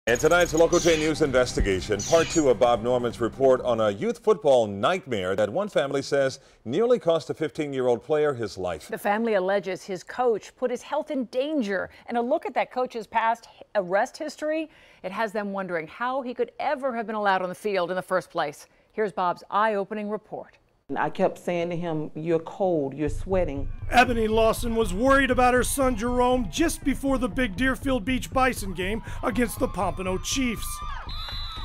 And tonight's Local 10 News investigation, part 2 of Bob Norman's report on a youth football nightmare that one family says nearly cost a 15-year-old player his life. The family alleges his coach put his health in danger. And a look at that coach's past arrest history, it has them wondering how he could ever have been allowed on the field in the first place. Here's Bob's eye-opening report. I kept saying to him, "You're cold, you're sweating." Ebony Lawson was worried about her son Jerome just before the big Deerfield Beach Bison game against the Pompano Chiefs.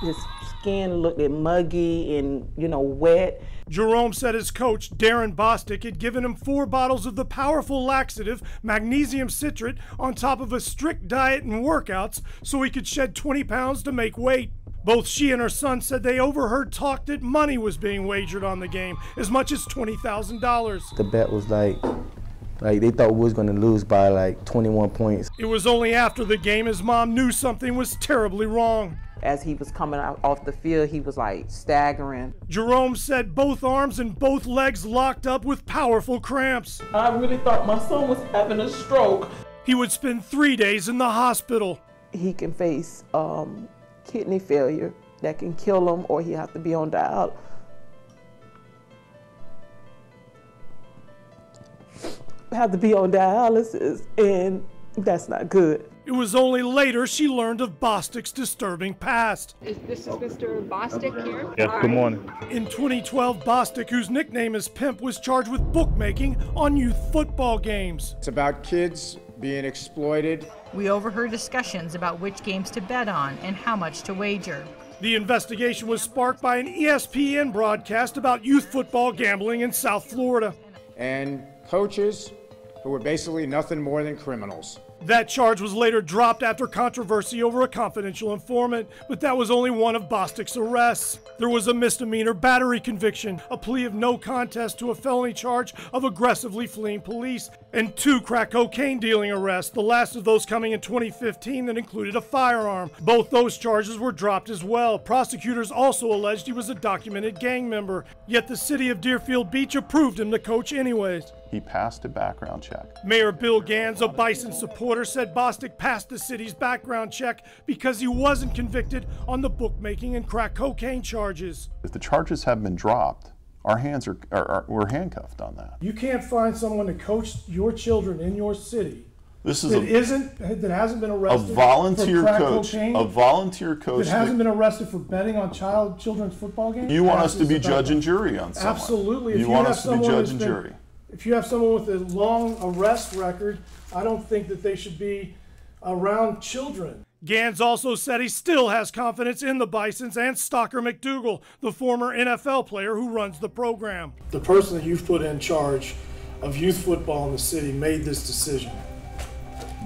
His skin looked muggy and, wet. Jerome said his coach, Darren Bostic, had given him 4 bottles of the powerful laxative magnesium citrate on top of a strict diet and workouts so he could shed 20 pounds to make weight. Both she and her son said they overheard talk that money was being wagered on the game, as much as $20,000. The bet was like they thought we was going to lose by like 21 points. It was only after the game his mom knew something was terribly wrong. As he was coming out off the field, he was like staggering. Jerome said both arms and both legs locked up with powerful cramps. I really thought my son was having a stroke. He would spend 3 days in the hospital. He can face kidney failure that can kill him, or he have to be on dialysis. And that's not good. It was only later she learned of Bostic's disturbing past. This is Mr. Bostic here? Yes, good morning. In 2012, Bostic, whose nickname is Pimp, was charged with bookmaking on youth football games. It's about kids being exploited. We overheard discussions about which games to bet on and how much to wager. The investigation was sparked by an ESPN broadcast about youth football gambling in South Florida. And coaches who were basically nothing more than criminals. That charge was later dropped after controversy over a confidential informant, but that was only one of Bostic's arrests. There was a misdemeanor battery conviction, a plea of no contest to a felony charge of aggressively fleeing police, and 2 crack cocaine dealing arrests, the last of those coming in 2015 that included a firearm. Both those charges were dropped as well. Prosecutors also alleged he was a documented gang member, yet the city of Deerfield Beach approved him to coach anyways. He passed a background check. Mayor Bill Gans, a Bison supporter, said Bostic passed the city's background check because he wasn't convicted on the bookmaking and crack cocaine charges. If the charges have been dropped, our hands we're handcuffed on that. You can't find someone to coach your children in your city This is that hasn't been arrested a volunteer for crack coach. cocaine, a volunteer coach that hasn't been arrested for betting on children's football games. You want us to be judge and jury on someone? Absolutely. You want us to be judge and jury? If you have someone with a long arrest record, I don't think that they should be around children. Gans also said he still has confidence in the Bisons and Stocker McDougal, the former NFL player who runs the program. The person that you've put in charge of youth football in the city made this decision.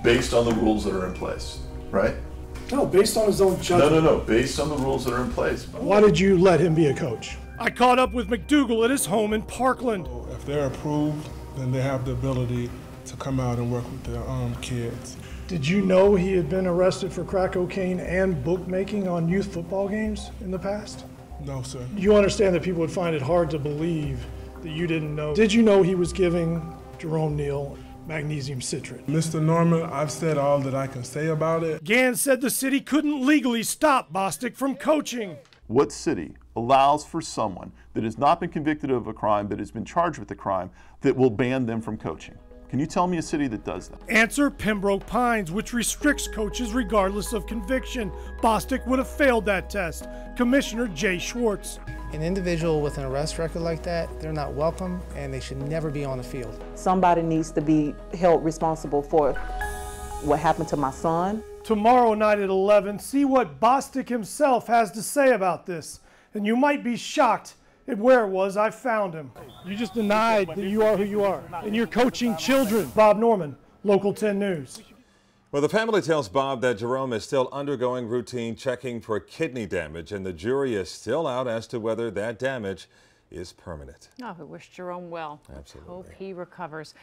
Based on the rules that are in place, right? No, based on his own judgment. No. Based on the rules that are in place. Why did you let him be a coach? I caught up with McDougal at his home in Parkland. If they're approved, then they have the ability to come out and work with the kids. Did you know he had been arrested for crack cocaine and bookmaking on youth football games in the past? No, sir. You understand that people would find it hard to believe that you didn't know. Did you know he was giving Jerome Neal magnesium citrate? Mr. Norman, I've said all that I can say about it. Gans said the city couldn't legally stop Bostic from coaching. What city allows for someone that has not been convicted of a crime but has been charged with a crime that will ban them from coaching? Can you tell me a city that does that? Answer Pembroke Pines, which restricts coaches regardless of conviction. Bostic would have failed that test. Commissioner Jay Schwartz. An individual with an arrest record like that, they're not welcome and they should never be on the field. Somebody needs to be held responsible for what happened to my son. Tomorrow night at 11, see what Bostic himself has to say about this. And you might be shocked at where it was I found him. You just denied that you are who you are, and you're coaching children. Bob Norman, Local 10 News. Well, the family tells Bob that Jerome is still undergoing routine checking for kidney damage, and the jury is still out as to whether that damage is permanent. Oh, we wish Jerome well. Absolutely. Hope he recovers.